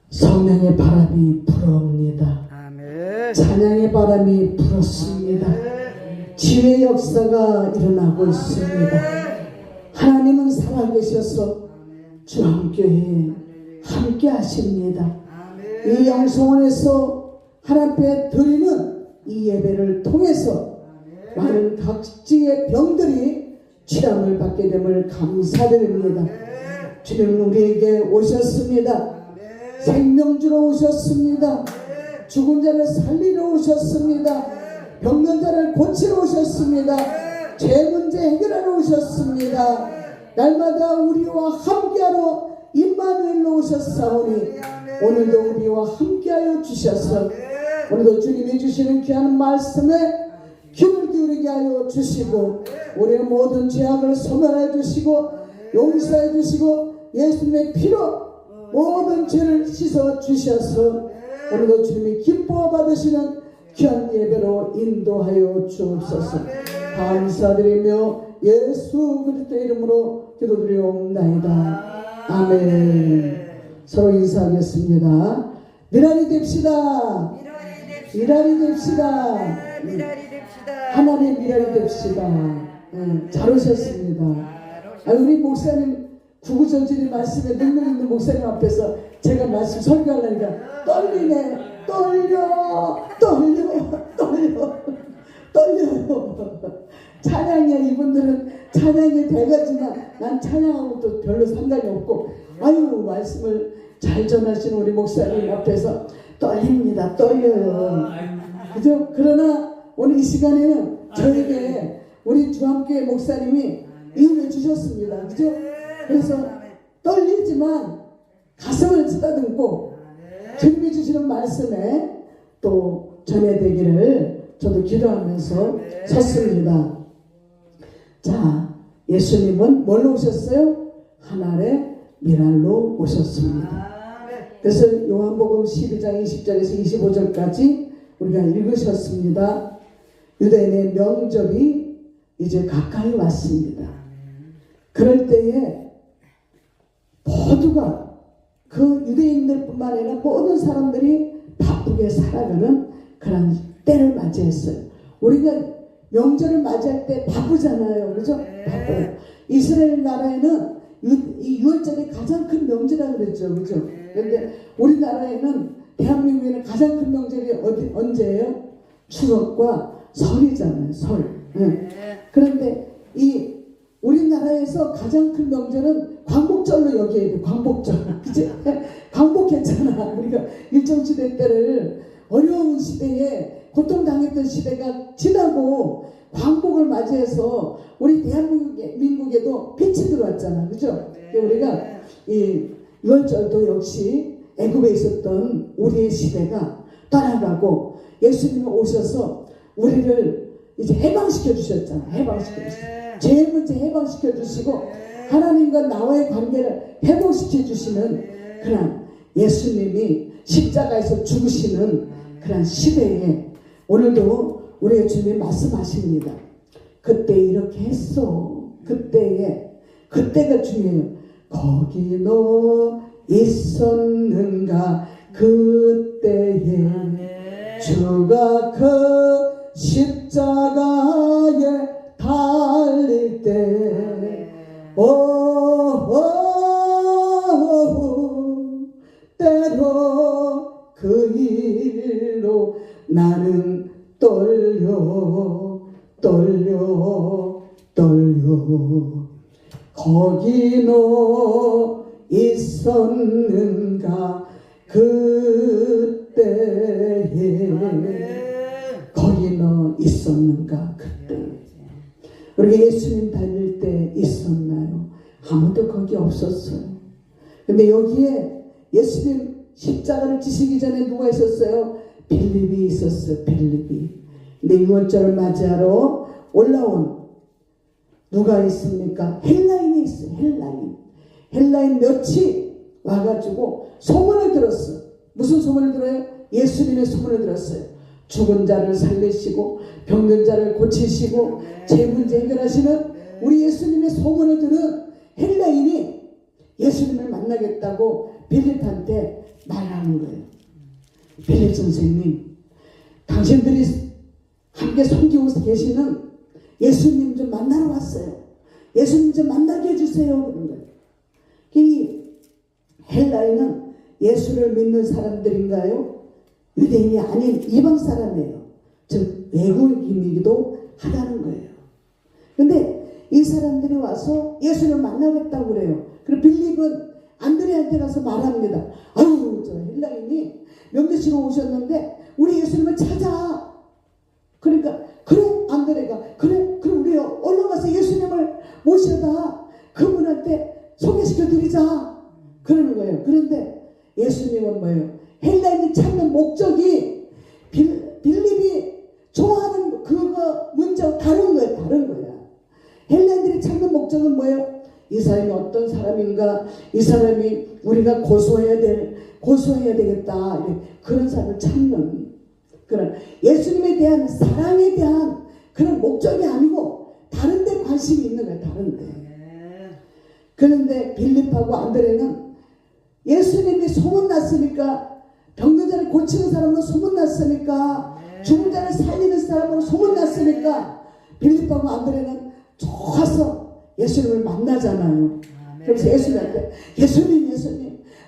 성령의 바람이 불어옵니다. 아멘. 찬양의 바람이 불었습니다. 치유의 역사가 일어나고 있습니다. 하나님은 살아계셔서 주한교회에 함께 하십니다. 이 영성원에서 하나님께 드리는 이 예배를 통해서 많은 각지의 병들이 치료를 받게 됨을 감사드립니다. 주님은 우리에게 오셨습니다. 생명주로 오셨습니다. 죽은 자를 살리러 오셨습니다. 병든 자를 고치러 오셨습니다. 죄 문제 해결하러 오셨습니다. 날마다 우리와 함께하러 임마누엘로 오셨사오니 오늘도 우리와 함께하여 주셔서 오늘도 주님이 주시는 귀한 말씀에 귀를 기울이게 하여 주시고 우리의 모든 죄악을 소멸해 주시고 용서해 주시고 예수님의 피로 모든 죄를 씻어 주셔서 오늘도 주님이 기뻐 받으시는 귀한 예배로 인도하여 주옵소서. 감사드리며 예수 그리스도의 이름으로 기도드리옵나이다. 아멘. 서로 인사하겠습니다. 미랄이 됩시다. 미랄이 됩시다. 하나님의 미랄이 됩시다. 잘 오셨습니다. 우리 목사님 구구절절히 말씀에 능력 있는 목사님 앞에서 제가 말씀 설교하려니까 떨리네. 떨려요. 찬양이야. 이분들은 찬양의 대가지만 난 찬양하고 또 별로 상관이 없고 말씀을 잘 전하시는 우리 목사님 앞에서 떨립니다. 떨려요. 그죠? 그러나 오늘 이 시간에는 저에게 우리 주함교회 목사님이 이음해 주셨습니다. 그죠? 그래서 떨리지만 가슴을 쓰다듬고 주님이 주시는 말씀에 또 전해되기를 저도 기도하면서 섰습니다. 자, 예수님은 뭘로 오셨어요? 하늘의 미랄로 오셨습니다. 그래서 요한복음 12장 20절에서 25절까지 우리가 읽으셨습니다. 유대인의 명절이 이제 가까이 왔습니다. 그럴 때에 모두가 그 유대인들뿐만 아니라 모든 사람들이 바쁘게 살아가는 그런 때를 맞이했어요. 우리가 명절을 맞이할 때 바쁘잖아요. 그죠? 바빠요. 이스라엘 나라에는 이 6월절이 가장 큰 명절이라고 그랬죠. 그죠? 그런데 우리나라에는 대한민국에는 가장 큰 명절이 언제예요? 추석과 설이잖아요. 설. 그런데 이 우리나라에서 가장 큰 명절은 광복절로 여겨야 돼. 광복절. 그치? 광복했잖아. 우리가 일정시대 때를 어려운 시대에 고통당했던 시대가 지나고 광복을 맞이해서 우리 대한민국에도 빛이 들어왔잖아. 그죠? 우리가 이 6월절도 역시 애굽에 있었던 우리의 시대가 떠나가고 예수님이 오셔서 우리를 이제 해방시켜 주셨잖아. 해방시켜 주셨어. 죄 문제 해방시켜 주시고 하나님과 나와의 관계를 회복시켜 주시는 그런 예수님이 십자가에서 죽으시는 그런 시대에 오늘도 우리의 주님이 말씀하십니다. 그때 이렇게 했어. 그때가 중요해요. 거기 너 있었는가 그때에 주가 그 십자가에 달릴 때 때로 그 일로 나는 떨려 거기 너 있었는가 그때에 거기 너 있었는가 그때 우리가 예수님 달릴 때 있었나요? 아무도 거기 없었어요. 근데 여기에 예수님 십자가를 지시기 전에 누가 있었어요? 빌립이 있었어요. 빌립이. 근데 6월절을 맞이하러 올라온 누가 있습니까? 헬라인이 있어요. 헬라인 몇이 와가지고 소문을 들었어. 무슨 소문을 들어요? 예수님의 소문을 들었어요. 죽은 자를 살리시고 병든 자를 고치시고 죄 문제 해결하시는 우리 예수님의 소문을 들은 헬라인이 예수님을 만나겠다고 빌립한테 말하는 거예요. 빌립 선생님, 당신들이 함께 섬기고 계시는 예수님 좀 만나러 왔어요. 예수님 좀 만나게 해주세요. 그런 거예요. 이 헬라인은 예수를 믿는 사람들인가요? 유대인이 아닌 이방 사람이에요. 즉 외국인이기도 하다는 거예요. 근데 이 사람들이 와서 예수를 만나겠다고 그래요. 그리고 빌립은 안드레한테 가서 말합니다. 아유, 저 헬라인이 명제시로 오셨는데 우리 예수님을 찾아. 그러니까 그래, 안드레가 그래 우리 얼른 가서 예수님을 모셔다 그분한테 소개시켜 드리자 그러는 거예요. 그런데 예수님은 뭐예요? 헬라인을 찾는 목적이 빌립이 좋아하는 그거 문제와 다른 거예요. 다른 거야. 헬라인들이 찾는 목적은 뭐예요? 이 사람이 어떤 사람인가? 이 사람이 우리가 고소해야 되겠다. 그런 사람을 찾는 그런 예수님에 대한 사랑에 대한 그런 목적이 아니고 다른 데 관심이 있는 거예요. 다른 데. 그런데 빌립하고 안드레는 예수님이 소문났으니까, 병든 자를 고치는 사람으로 소문났으니까, 죽은 자를 살리는 사람으로 소문났으니까 빌립하고 안드레는 좋아서 예수님을 만나잖아요. 그래서 예수님한테 예수님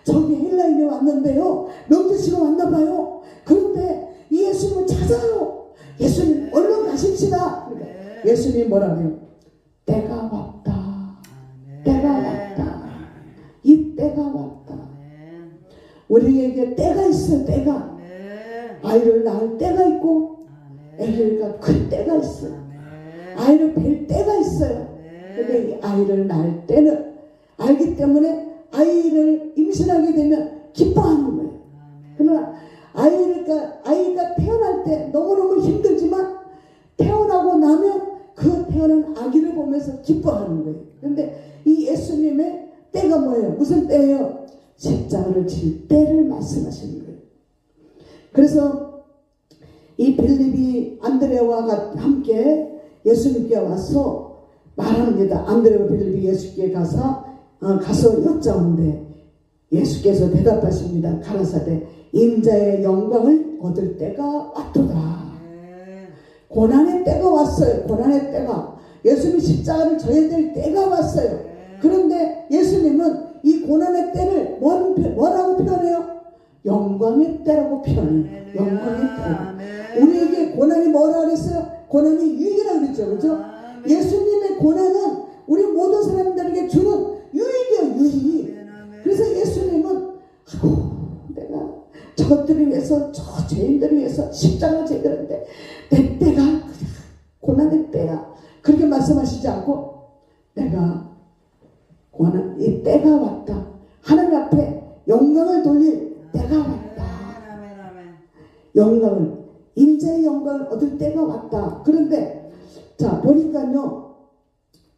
저기 헬라인이 왔는데요, 명제시로 왔나봐요. 그런데 이 예수님을 찾아요. 예수님 얼른 가십시다. 그러니까 예수님이 뭐라고요? 때가 왔다. 때가 왔다. 이 때가 왔다. 우리에게 때가 있어요. 때가. 아이를 낳을 때가 있고 아기가 클 때가 있어요. 아이를 뵐 때가 있어요. 근데 이 아이를 낳을 때는 알기 때문에 아이를 임신하게 되면 기뻐하는 거예요. 그러나 아이가 태어날 때 너무너무 힘들지만 태어나고 나면 그 태어난 아기를 보면서 기뻐하는 거예요. 그런데 이 예수님의 때가 뭐예요? 무슨 때예요? 십자가를 질 때를 말씀하시는 거예요. 그래서 이 빌립이 안드레와 함께 예수님께 와서 말합니다. 안드레와 빌립이 예수께 가서 여짜온대 예수께서 대답하십니다. 가라사대 인자의 영광을 얻을 때가 왔도다. 고난의 때가 왔어요. 고난의 때가. 예수님 십자가를 져야 될 때가 왔어요. 그런데 예수님은 이 고난의 때를 뭐라고 표현해요? 영광의 때라고 표현해요. 영광의 때. 우리에게 고난이 뭐라고 그랬어요? 고난이 유익이라고 그랬죠. 그죠? 예수님의 고난은 우리 모든 사람들에게 주는 유익이에요. 유익. 그래서 예수님은 내가 저것들을 위해서, 저 죄인들을 위해서 십자가를 져야 되는데 내 때가 고난의 때야. 그렇게 말씀하시지 않고 내가 이 때가 왔다. 하나님 앞에 영광을 돌릴 때가 왔다. 영광을, 인자의 영광을 얻을 때가 왔다. 그런데 자 보니까요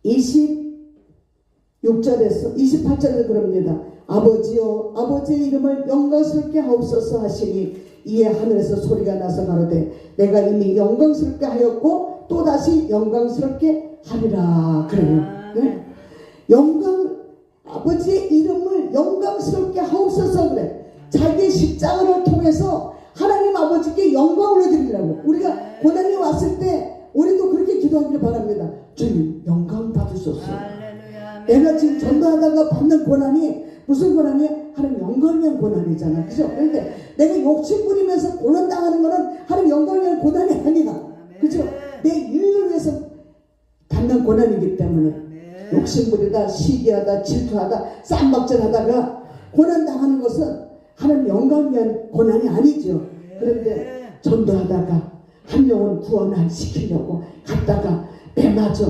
26절에서 28절에 그럽니다. 아버지여 아버지의 이름을 영광스럽게 하옵소서 하시니 이에 하늘에서 소리가 나서 가로되 내가 이미 영광스럽게 하였고 또다시 영광스럽게 하리라. 그래요. 네? 아버지의 이름을 영광스럽게 하옵소서. 그래. 자기 십자가를 통해서 하나님 아버지께 영광을 드리라고. 우리가 고난이 왔을 때 우리도 그렇게 기도하기를 바랍니다. 주님 영광 받으소서. 내가 지금 전도하다가 받는 고난이 무슨 고난이에요? 하나님 영광을 위한 고난이잖아. 그죠? 그런데 내가 욕심부리면서 고난당하는 거는 하나님 영광을 위한 고난이 아니야. 그죠? 내 유익을 위해서 받는 고난이기 때문에 욕심부리다, 시기하다, 질투하다, 쌈박질하다가 고난당하는 것은 하나님 영광을 위한 고난이 아니죠. 그런데 전도하다가 한 영혼 구원시키려고 갔다가 배 맞아,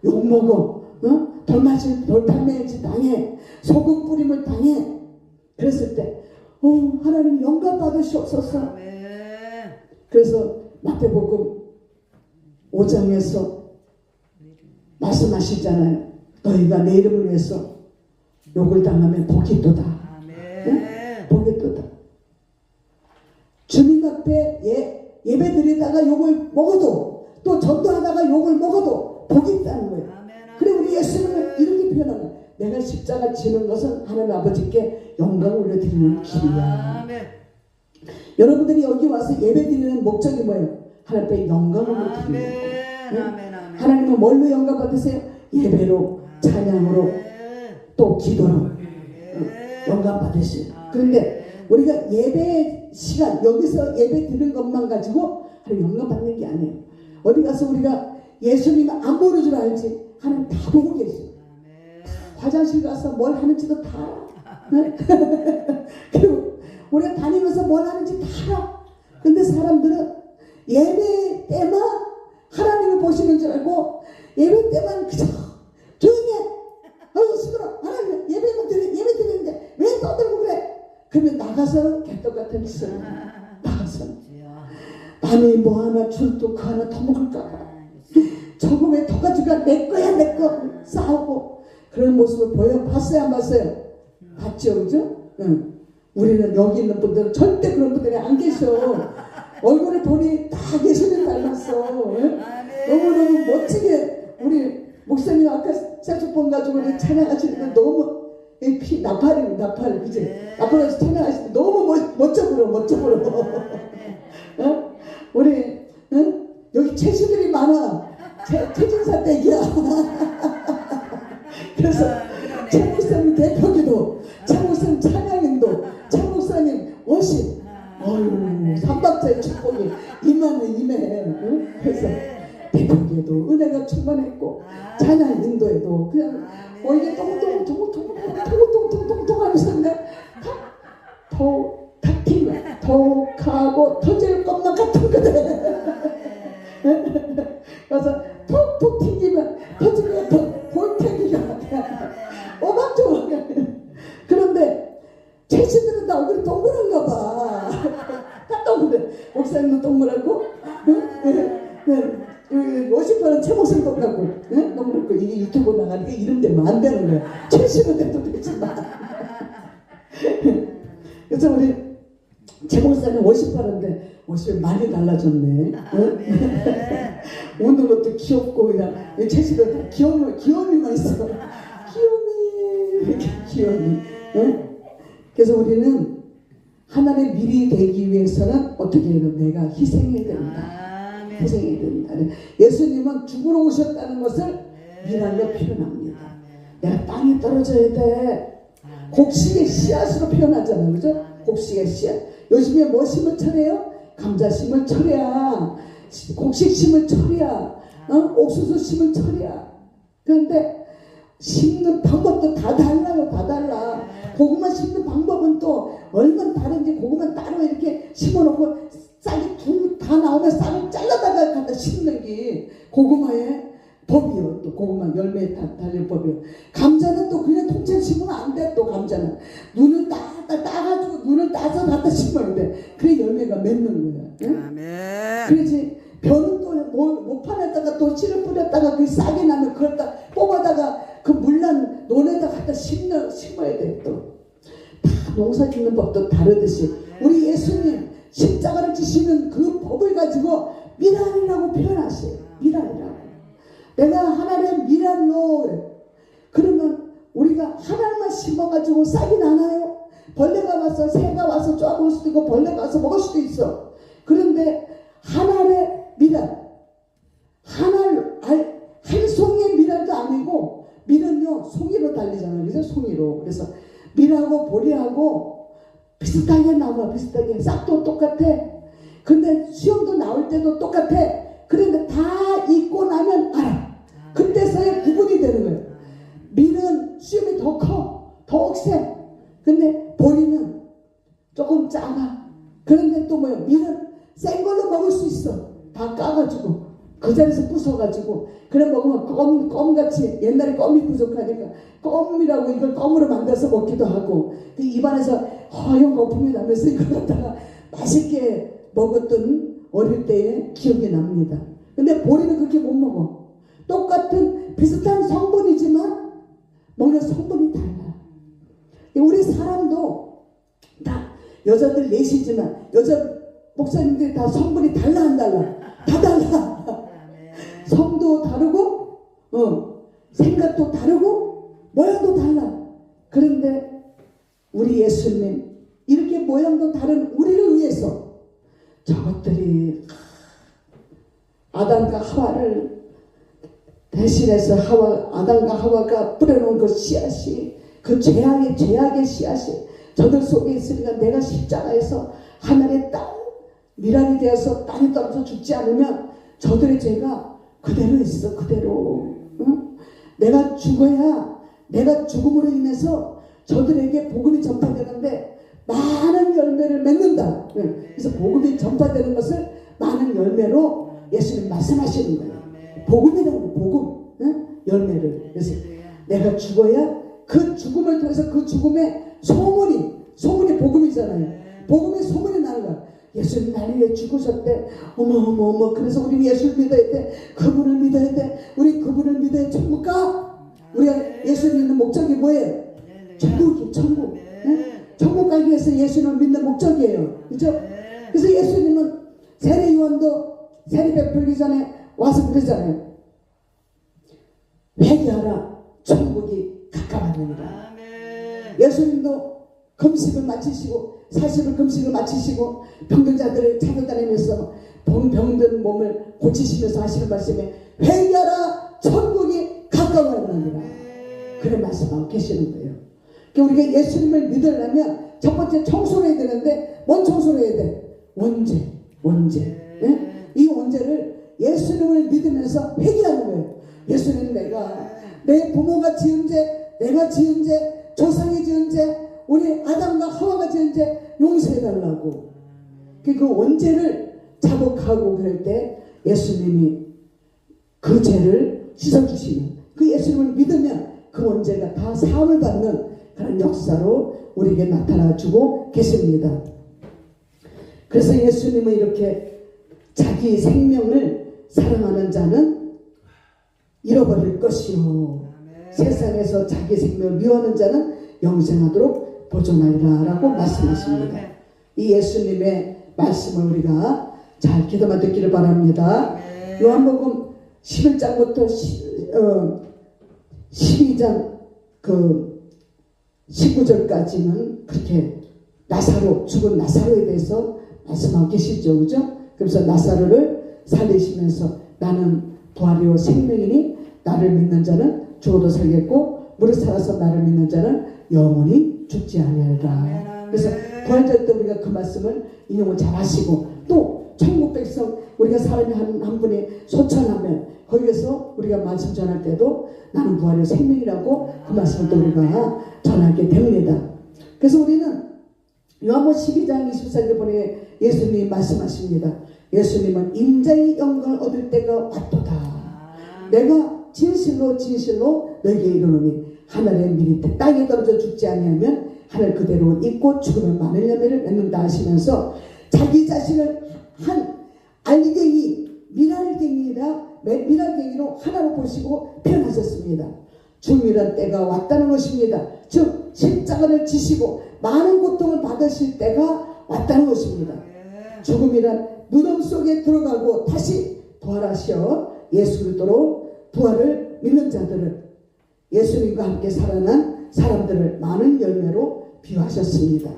욕먹어, 돌팔매질 당해, 소금 뿌림을 당해. 그랬을 때 하나님 영광 받으시옵소서. 그래서 마태복음 5장에서 말씀하시잖아요. 너희가 내 이름을 위해서 욕을 당하면 복이 있도다. 응? 복이 있도다. 주님 앞에 예배 드리다가 욕을 먹어도, 또 전도하다가 욕을 먹어도 복이 있다는 거예요. 그래 우리 예수님은 이렇게 표현하는 거예요. 내가 십자가 지는 것은 하나님 아버지께 영광 올려드리는 길이야. 아멘. 여러분들이 여기 와서 예배드리는 목적이 뭐예요? 하나님 앞에 영광을 올려드리는 아멘. 거예요. 아멘. 아멘. 하나님은 뭘로 영광 받으세요? 예배로, 찬양으로, 또 기도로 영광 받으세요. 그런데 우리가 예배 시간, 여기서 예배 드리는 것만 가지고 하나님 영광 받는 게 아니에요. 어디 가서 우리가 예수님 안 보는 줄 알지? 하나님 다 보고 계셔. 화장실 가서 뭘 하는지도 다 알아. 네? 그리고 우리가 다니면서 뭘 하는지 다 알아. 근데 사람들은 예배 때만 하나님을 보시는 줄 알고 예배 때만 그저 조용히 해. 아이고 시끄러. 하나님 예배 드리는데 왜 떠들고 그래? 그러면 나가서는 개떡같은 짓을 나가서는 남이 뭐 하나 줄도 그 하나 더 먹을까봐 저거 왜 더 가져가? 내 거야 내 거 싸우고 그런 모습을 봤어요 안 봤어요? 봤죠 그죠? 응. 우리는 여기 있는 분들은 절대 그런 분들이 안 계셔. 얼굴에 돈이 다 예수님 닮았어. 응? 너무너무 멋지게 우리 목사님 아까 색소폰 가지고 찬양하시는데 너무 나팔 그지? 나팔 가지고 찬양하시는데 너무 멋져 보여. 어? 우리 응? 여기 채수들이 많아. 채진사 댁이야. 그래서 최 목사님 대표기도, 최 목사님 찬양인도, 최 목사님 워십. 어휴, 삼박자의 축복이 임해. 응? 그래서 대표기에도 은혜가 충만했고 찬양 인도에도 그냥 이게 통통통통통통통통 하면서 그냥 톡하고 터질 것만 같은 거든. 그래서 톡톡 튕기면 터지면 볼테기가 오박조박. 그런데 최씨들은 다 얼굴이 동그란가 봐. 다 동그래. 목사님도 동그랗고, 워시퍼는 최 목사님 동그랗고, 동그랗고. 이게 유튜브 나가니까 이름 대면 안 되는 거야. 최씨는 돼도 되지만. 그래서 우리 최 목사님 워시퍼인데 워시퍼 많이 달라졌네. 웃는 것도 귀엽고 그냥 최씨도 다 귀요미만 있어. 귀요미. 그래서 우리는 하나님의 밀이 되기 위해서는 어떻게 해야 되나? 내가 희생해야 된다. 희생해야 된다. 예수님은 죽으러 오셨다는 것을 미랄로 표현합니다. 내가 땅에 떨어져야 돼. 곡식의 씨앗으로 표현하잖아요. 그죠? 곡식의 씨앗. 요즘에 뭐 심을 철이에요? 감자 심을 철이야. 곡식 심을 철이야. 옥수수 심을 철이야. 그런데 심는 방법도 다 달라요. 다 달라. 고구마 심는 방법은 또 얼마나 다른지 고구마 따로 이렇게 심어놓고 싹이 다 나오면 싹을 잘라다가 갖다 심는 게 고구마의 법이요. 또 고구마 열매에 달릴 법이요. 감자는 또 그냥 통째로 심으면 안 돼. 또 감자는 눈을 따가지고 눈을 따서 갖다 심어야 돼. 그래 열매가 맺는 거야. 응? 그렇지. 벼는 또 모판에다가 또 씨를 뿌렸다가 그 싹이 나면 그걸 다 뽑아다가 그 물난 논에다 갖다 심어야 돼. 또 다 농사 짓는 법도 다르듯이 우리 예수님 십자가를 지시는 그 법을 가지고 미랄이라고 표현하세요. 미랄이라고. 내가 하나님의 미랄로. 그러면 우리가 하나님만 심어가지고 싹이 나나요? 벌레가 와서 새가 와서 쪼아볼 수도 있고 벌레가 와서 먹을 수도 있어. 그런데 하나의 미랄, 한 송이의 미랄도 아니고 밀은요 송이로 달리잖아요. 그래서 송이로. 그래서 밀하고 보리하고 비슷하게 나와. 비슷하게 싹도 똑같아. 근데 수염도 나올 때도 똑같아. 그런데 다 익고 나면 알아. 그때서야 구분이 되는 거예요. 밀은 수염이 더 커. 더 억세. 근데 보리는 조금 작아. 그런데 또 뭐예요? 밀은 센 걸로 먹을 수 있어. 다 까가지고 그 자리에서 부숴가지고 그래 먹으면 껌같이. 옛날에 껌이 부족하니까 껌이라고 이걸 껌으로 만들어서 먹기도 하고 그 입안에서 허연 거품이 나면서 이걸 갖다가 맛있게 먹었던 어릴 때의 기억이 납니다. 근데 보리는 그렇게 못 먹어. 똑같은 비슷한 성분이지만 먹는 성분이 달라. 우리 사람도 다 여자들 넷이지만 여자 목사님들이 다 성분이 달라 안 달라? 다 달라. 성도 다르고 생각도 다르고 모양도 달라. 그런데 우리 예수님 이렇게 모양도 다른 우리를 위해서 저것들이 아담과 하와를 대신해서 아담과 하와가 뿌려놓은 그 씨앗이 그 죄악의 씨앗이 저들 속에 있으니까 내가 십자가에서 하늘의 땅 미랄이 되어서 땅에 떨어져 죽지 않으면 저들의 죄가 그대로 있어. 그대로. 응? 내가 죽어야 내가 죽음으로 인해서 저들에게 복음이 전파되는데 많은 열매를 맺는다. 응. 그래서 복음이 전파되는 것을 많은 열매로 예수님 말씀하시는 거예요. 복음이라는 거, 복음. 응? 열매를. 그래서 내가 죽어야 그 죽음을 통해서 그 죽음의 소문이 복음이잖아요. 복음의 소문이 나는 거야. 예수님 나를 위해 죽으셨대. 어머. 그래서 우리 예수를 믿어야 돼. 그분을 믿어야 돼. 우리 그분을 믿어야 천국 가. 우리가 예수 믿는 목적이 뭐예요? 천국이에요. 천국. 응? 천국 가기 위해서 예수님을 믿는 목적이에요. 그죠? 그래서 예수님은 세례 요한도 세례 베풀기 전에 와서 그러잖아요. 회개하라. 천국이 가까웠느니라. 예수님도 금식을 마치시고 40일 금식을 마치시고 병든 자들을 찾아다니면서 병든 몸을 고치시면서 하시는 말씀에 회개하라. 천국이 가까웠느니라. 그런 말씀하고 계시는 거예요. 그러니까 우리가 예수님을 믿으려면 첫 번째 청소를 해야 되는데 뭔 청소를 해야 돼? 원죄. 네? 이 원죄를 예수님을 믿으면서 회개하는 거예요. 예수님 내 부모가 지은 죄, 내가 지은 죄, 조상이 지은 죄, 우리 아담과 하와가 지은 죄 용서해달라고. 그 원죄를 자복하고 그럴 때 예수님이 그 죄를 씻어주시면 그 예수님을 믿으면 그 원죄가 다 사함을 받는 그런 역사로 우리에게 나타나주고 계십니다. 그래서 예수님은 이렇게 자기 생명을 사랑하는 자는 잃어버릴 것이요 세상에서 자기 생명을 미워하는 자는 영생하도록 보존하리라 라고 말씀하십니다. 이 예수님의 말씀을 우리가 잘 기도만 듣기를 바랍니다. 요한복음 11장부터 12장 19절까지는 그렇게 죽은 나사로에 대해서 말씀하고 계시죠. 그죠? 그래서 나사로를 살리시면서 나는 부활이요 생명이니 나를 믿는 자는 죽어도 살겠고 무릇 살아서 나를 믿는 자는 영원히 죽지 아니하리라. 그래서 부활절 때 우리가 그 말씀을 인용을 잘 하시고 또 천국 백성 우리가 사람이 한 분이 소천하면 거기에서 우리가 말씀 전할 때도 나는 부활이요 생명이라고 그 말씀을 또 우리가 전하게 됩니다. 그래서 우리는 요한복음 12장 24절에 보니 예수님이 말씀하십니다. 예수님은 인자의 영광을 얻을 때가 왔도다. 내가 진실로 너에게 이르노니 하늘의 밀이 땅에 떨어져 죽지 아니하면 하늘 그대로 있고 죽으면 많은 열매를 맺는다 하시면서 자기 자신을 한 미랄갱이로 하나로 보시고 표현하셨습니다. 죽으란 때가 왔다는 것입니다. 즉 십자가를 지시고 많은 고통을 받으실 때가 왔다는 것입니다. 죽음이란 무덤 속에 들어가고 다시 부활하셔 예수 그리스도로 부활을 믿는 자들을 예수님과 함께 살아난 사람들을 많은 열매로 비유하셨습니다.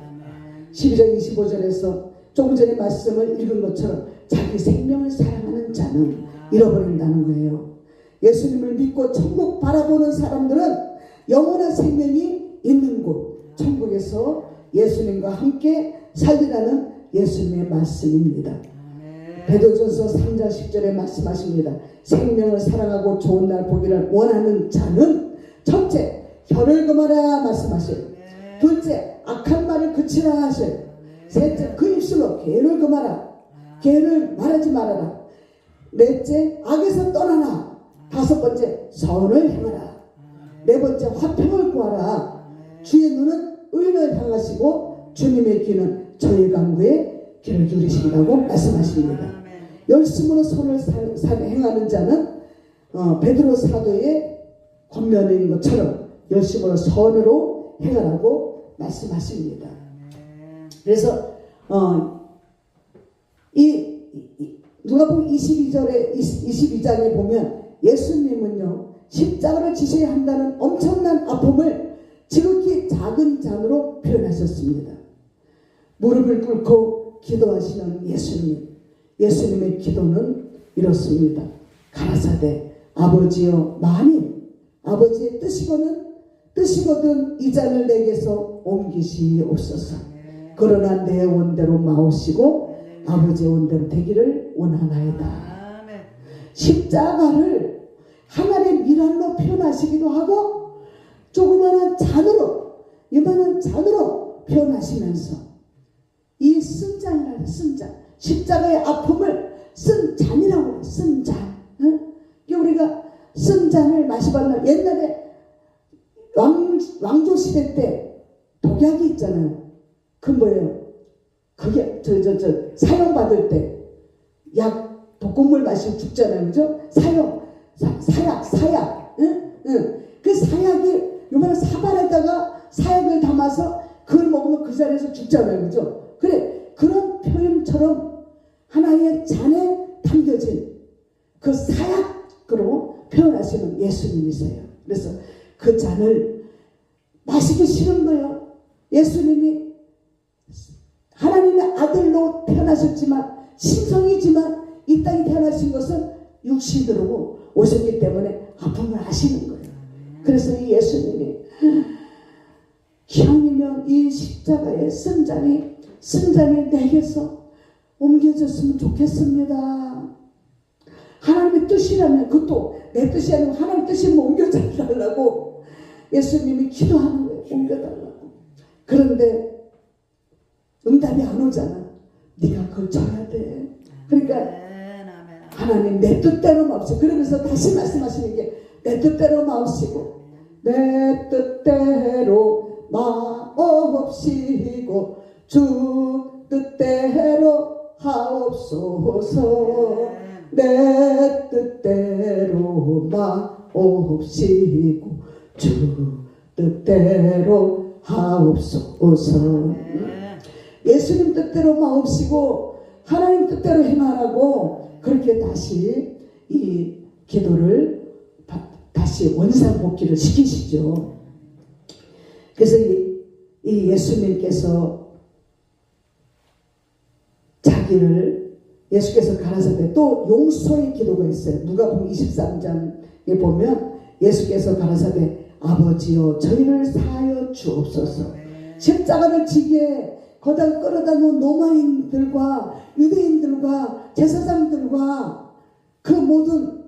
12장 25절에서 조금 전에 말씀을 읽은 것처럼 자기 생명을 사랑하는 자는 잃어버린다는 거예요. 예수님을 믿고 천국 바라보는 사람들은 영원한 생명이 있는 곳 천국에서 예수님과 함께 살리라는 예수님의 말씀입니다. 베드로전서 3장 10절에 말씀하십니다. 생명을 사랑하고 좋은 날 보기를 원하는 자는 첫째 혀를 금하라 말씀하시고 둘째 악한 말을 그치라 하시고 셋째 그 입술로 계를 금하라 계를 말하지 말아라 넷째 악에서 떠나라 다섯 번째 선을 행하라 네 번째 화평을 구하라 주의 눈은 의인을 향하시고 주님의 귀는 저의 간구에 귀를 기울이신다고 말씀하십니다. 열심으로 선을 행하는 자는 베드로 사도의 권면인 것처럼 열심으로 선으로 행하라고 말씀하십니다. 그래서 이 누가복음 22장에 보면 예수님은요 십자가를 지셔야 한다는 엄청난 아픔을 지극히 잘 작은 잔으로 표현하셨습니다. 무릎을 꿇고 기도하시는 예수님. 예수님의 기도는 이렇습니다. 가라사대 아버지여 만일 아버지의 뜻이거든 이 잔을 내게서 옮기시옵소서. 그러나 내 원대로 마옵시고 아버지의 원대로 되기를 원하나이다. 십자가를 하나님의 미랄로 표현하시기도 하고 조그마한 잔으로 이만한 잔으로 표현하시면서 이 쓴잔이라는 쓴잔 십자가의 아픔을 쓴 잔이라고 해요. 쓴 잔. 우리가 쓴 잔을 마시면 옛날에 왕조 시대 때 독약이 있잖아요. 그 뭐예요? 그게 사형받을 때 약 독극물 마시면 죽잖아요. 그죠? 사약. 그 사약이 요만한 사발에다가 사약을 담아서 그걸 먹으면 그 자리에서 죽잖아요. 그죠? 그래, 그런 표현처럼 하나의 잔에 담겨진 그 사약으로 표현하시는 예수님이세요. 그래서 그 잔을 마시기 싫은 거예요. 예수님이 하나님의 아들로 태어나셨지만 신성이지만 이 땅에 태어나신 것은 육신으로 오셨기 때문에 아픔을 아시는 거예요. 그래서 이 예수님이 기왕이면 이 십자가의 쓴 잔이 내게서 옮겨졌으면 좋겠습니다. 하나님의 뜻이라면 그것도 내 뜻이 아니고 하나님의 뜻이면 옮겨달라고 예수님이 기도하는 거예요. 옮겨달라고. 그런데 응답이 안 오잖아. 네가 그걸 줘야 돼. 그러니까 하나님 내 뜻대로 마옵시고 그러면서 다시 말씀하시는 게 내 뜻대로 마옵시고 내 뜻대로 마옵시고 주 뜻대로 하옵소서. 내 뜻대로 마옵시고 주 뜻대로 하옵소서. 예수님 뜻대로 마옵시고 하나님 뜻대로 행하라고 그렇게 다시 이 기도를 다시 원상복귀를 시키시죠. 그래서 이 예수님께서 예수께서 가라사대 또 용서의 기도가 있어요. 누가복음 23장에 보면 예수께서 가라사대 아버지여 저희를 사하여 주옵소서. 십자가를 지게 거기다 끌어다 놓은 로마인들과 유대인들과 제사장들과 그 모든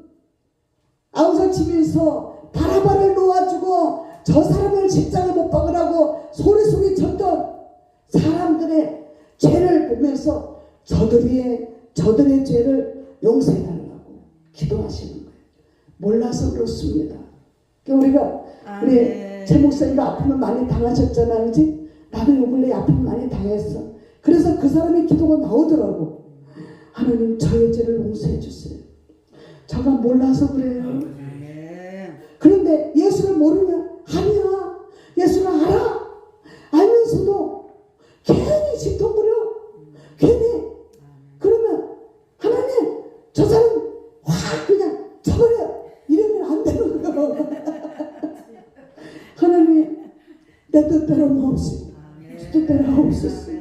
아우사치면서 바라바를 놓아주고 저 사람을 십자가에 못 박으라고 소리 쳤던 사람들의 죄를 보면서 저들의 죄를 용서해달라고 기도하시는 거예요. 몰라서 그렇습니다. 우리가 우리 제 목사님도 아픔을 많이 당하셨잖아, 그지? 나도 요 근래 아픔을 많이 당했어. 그래서 그 사람의 기도가 나오더라고. 하나님 저의 죄를 용서해 주세요. 저가 몰라서 그래요. 그런데 예수를 모르냐? 아니야. 예수를 알아. 알면서도 괜히 집통 부려. 괜히. 그러면 하나님 저 사람 확 그냥 쳐버려. 이러면 안 되는 거예요. 하나님 내 뜻대로 마옵시고 뜻대로 하옵소서.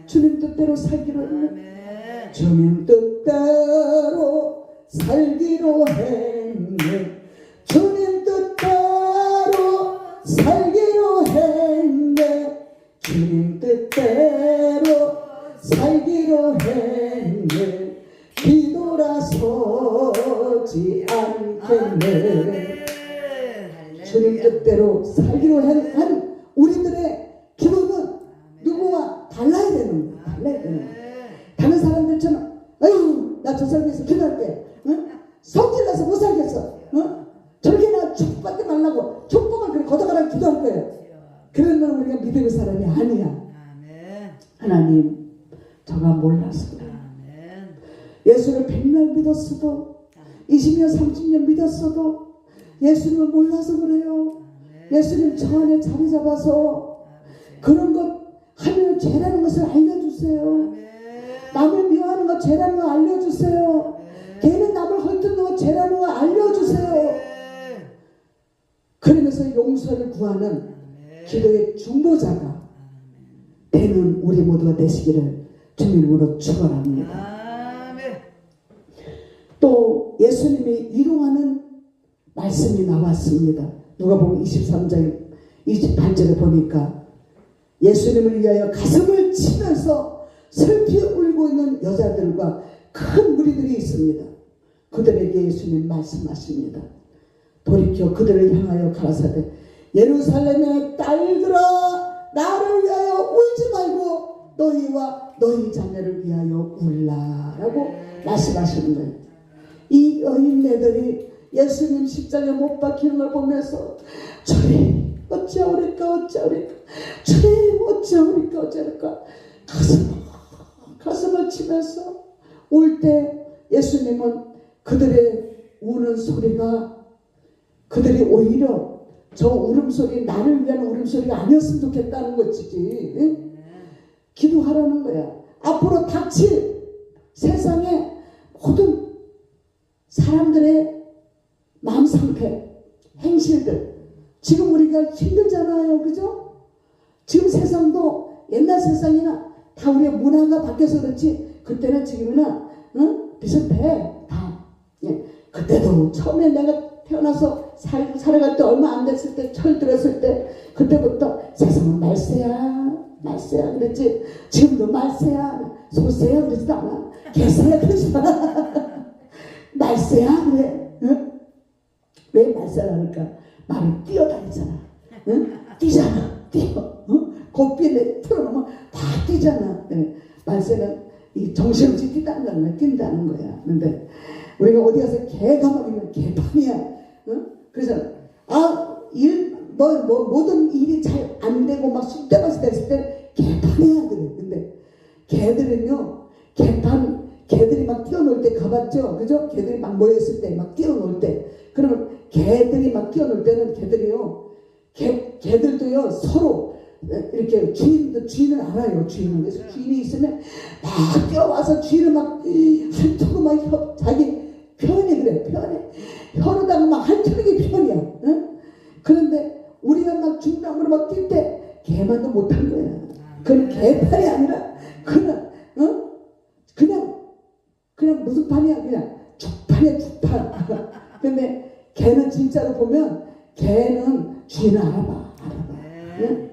주님 뜻대로 살기로 했네. 주님 뜻대로 살기로 했네. 주님 뜻대로 살기로 했네. 주님 뜻대로 살기로 했네. 뒤돌아서지 않겠네. 주님 뜻대로 살기로 한 우리들의 기도는 누구와 달라야 되는 거야. 달라야 되는 거야. 다른 사람들처럼 아유 나 저 사람 위해서 기도할게. 응? 성질나서 못 살겠어. 응? 저렇게 나 축복받지 말라고 축복을 그렇게 걷어가라고 기도할 거예요. 그러면 우리가 믿음의 사람이 아니야. 하나님 저가 몰라서 그래. 예수를 100년 믿었어도 20년 30년 믿었어도 예수님을 몰라서 그래요. 예수님 저 안에 자리 잡아서 그런 것 하면 죄라는 것을 알려주세요. 남을 미워하는 것 죄라는 거 알려주세요. 걔는 남을 헐뜯는 것 죄라는 거 알려주세요. 그러면서 용서를 구하는 기도의 중보자가 되는 우리 모두가 되시기를 주님으로 축원합니다. 또 예수님이 위로하는 말씀이 나왔습니다. 누가복음 23장 28절에 보니까 예수님을 위하여 가슴을 치면서 슬피 울고 있는 여자들과 큰 무리들이 있습니다. 그들에게 예수님 말씀하십니다. 돌이켜 그들을 향하여 가라사대 예루살렘의 딸들아 나를 위하여 울지 말고 너희와 너희 자매를 위하여 울라라고 말씀하시는 거예요. 이 여인네들이 예수님 십자가에 못 박히는 걸 보면서 주님 어찌하오리까 주님 어찌하오리까 가슴을 치면서 울 때 예수님은 그들의 우는 소리가 그들이 오히려 저 울음소리 나를 위한 울음소리가 아니었으면 좋겠다는 것이지. 응? 기도하라는 거야. 앞으로 닥칠 세상의 모든 사람들의 마음 상태, 행실들 지금 우리가 힘들잖아요. 그죠? 지금 세상도 옛날 세상이나 다 우리의 문화가 바뀌어서 그렇지 그때는 지금이나 비슷해 다. 예. 그때도 처음에 내가 태어나서 살아갈 때 얼마 안 됐을 때 철 들었을 때 그때부터 세상은 말세야 그랬지. 지금도 말세야 소세야 그러지도 않아. 개세야 그러지도 않아. 말세야 그래. 응? 왜 말세야 하니까 말을 뛰어다니잖아. 응? 뛰잖아. 뛰어. 응? 고삐에 틀어놓으면 다 뛰잖아. 네. 말세는 이 정신없이 뛴다는 거야. 근데 우리가 어디 가서 개가 막이면 개판이야. 응? 그래서 모든 일이 잘 안 되고 막 쑥대밭이 됐을 때 개판이야 그래. 근데 개들은요 개들이 막 뛰어놀 때 가봤죠? 그죠? 개들이 막 모였을 때 막 뛰어놀 때 그러면 개들이 막 뛰어놀 때는 개들도요 서로 이렇게 주인을 알아요. 그래서 주인이 있으면 막 뛰어와서 주인을 막 핥고 막 자기 표현이 그래. 혀로다가 막 핥는 게 표현이야. 응? 그런데 우리가 막 중남으로 막 뛸 때 개만도 못한 거야. 그건 개판이 아니라 그냥 무슨 판이야. 그냥 죽판이야 죽판. 근데 개는 진짜로 보면 개는 주인을 알아봐. 응?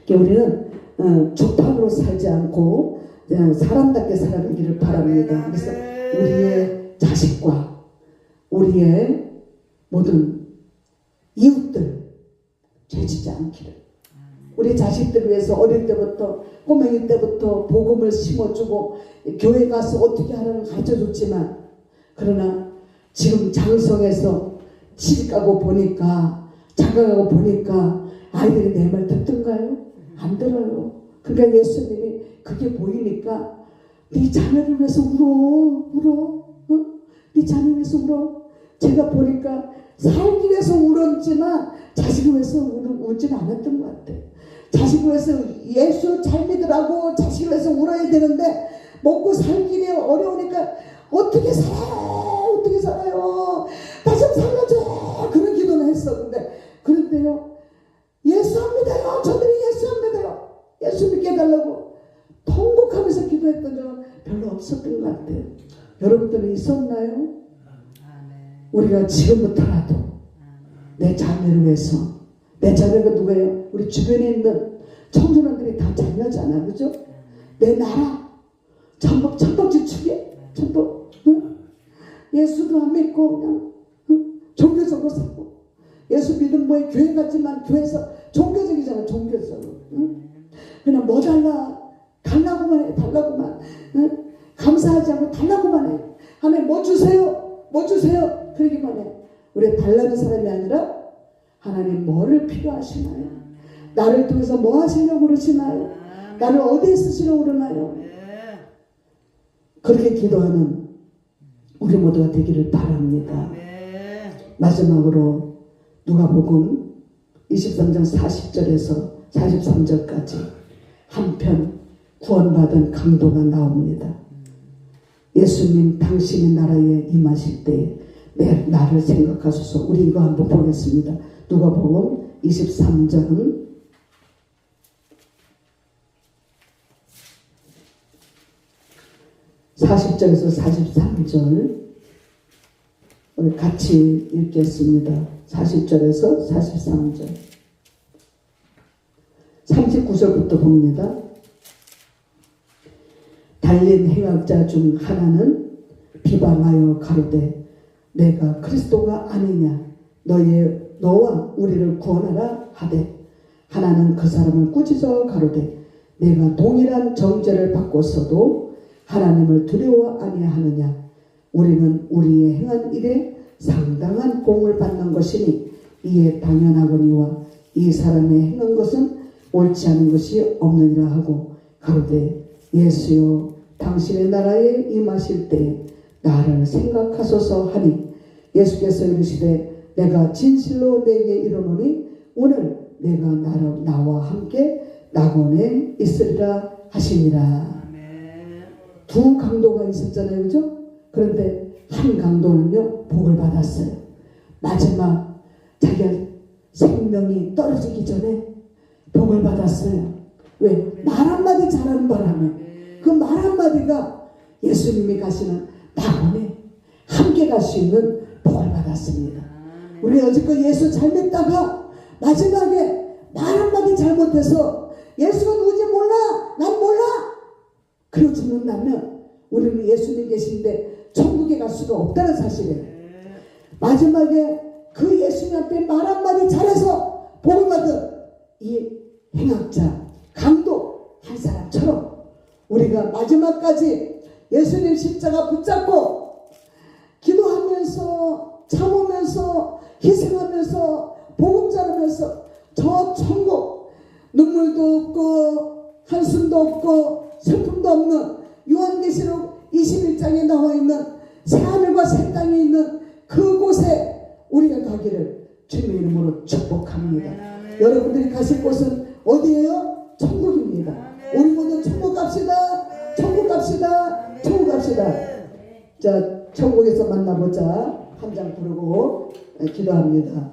우리는 죽판으로 살지 않고 사람답게 살아가기를 바랍니다. 그래서 우리의 자식과 우리의 모든 이웃들 죄지지 않기를 우리 자식들을 위해서 어릴 때부터 꼬맹이 때부터 복음을 심어주고 교회 가서 어떻게 하라는 가르쳐줬지만 그러나 지금 장성에서 시집가고 보니까 장가가고 보니까 아이들이 내 말 듣던가요? 안 들어요. 그러니까 예수님이 그게 보이니까 네 자녀를 위해서 울어. 네 자녀를 위해서 울어. 제가 보니까 살기 위해서 울었지만 자식을 위해서 울지는 않았던 것 같아. 자식을 위해서 예수 잘 믿으라고 자식을 위해서 울어야 되는데 먹고 살기 어려우니까 어떻게 살아요? 나 좀 살려줘. 그런 기도는 했어. 그런데요 예수 안 믿어요. 저들이 예수 안 믿어요. 예수 믿게 해달라고 통곡하면서 기도했던 적은 별로 없었던 것 같아요. 여러분들은 있었나요? 우리가 지금부터라도 내 자녀를 위해서 내 자녀가 누구예요? 우리 주변에 있는 청소년들이 다 자녀잖아. 그죠? 내 나라 천복지축에 응? 예수도 안 믿고 그냥 종교적으로 살고 예수 믿은 뭐에 교회 갔지만 교회에서 종교적이잖아. 종교적으로 응? 그냥 뭐 달라고만 해. 응? 감사하지 않고 달라고만 해. 하나님 뭐 주세요 그러기만 해. 우리 달라는 사람이 아니라 하나님 뭐를 필요하시나요? 나를 통해서 뭐 하시려고 그러시나요? 나를 어디에 쓰시려고 그러나요? 그렇게 기도하는 우리 모두가 되기를 바랍니다. 마지막으로 누가복음 23장 40절에서 43절까지 한편 구원받은 강도가 나옵니다. 예수님 당신의 나라에 임하실 때 나를 생각하소서. 우리 이거 한번 보겠습니다. 누가복음 23장 40절에서 43절 우리 같이 읽겠습니다. 40절에서 43절 39절부터 봅니다. 달린 행악자 중 하나는 비방하여 가로되 내가 그리스도가 아니냐 너와 우리를 구원하라 하되 하나는 그 사람을 꾸짖어 가로되 내가 동일한 정죄를 받고서도 하나님을 두려워 아니하느냐 우리는 우리의 행한 일에 상당한 공을 받는 것이니 이에 당연하거니와 이 사람의 행한 것은 옳지 않은 것이 없느니라 하고 가로되 예수여 당신의 나라에 임하실 때에 나를 생각하소서 하니 예수께서 이르시되 내가 진실로 내게 이르노니 오늘 내가 나와 함께 낙원에 있으리라 하시니라. 두 강도가 있었잖아요, 그죠? 그런데 한 강도는요 복을 받았어요. 마지막 자기가 생명이 떨어지기 전에 복을 받았어요. 왜? 말 한마디 잘하는 바람에 그 말 한마디가 예수님이 가시는 낙원에 함께 갈 수 있는 복을 받았습니다. 우리 여지껏 예수 잘 믿다가 마지막에 말 한마디 잘못해서 예수가 누군지 몰라, 난 몰라 그러고 죽는다면 우리는 예수님 계신데 천국에 갈 수가 없다는 사실이에요. 마지막에 그 예수님 앞에 말 한마디 잘해서 복을 받은 이 행악자 강도 한 사람처럼 우리가 마지막까지 예수님 십자가 붙잡고 기도하면서 참으면서 희생하면서 복음 전하면서 저 천국 눈물도 없고 한숨도 없고 슬픔도 없는 요한계시록 21장에 나와 있는 새하늘과 새 땅에 있는 그곳에 우리가 가기를 주님의 이름으로 축복합니다. 여러분들이 가실 곳은 어디예요? 천국입니다. 우리 모두 천국 갑시다. 천국 갑시다. 천국 갑시다. 자, 천국에서 만나보자. 한 장 부르고 기도합니다.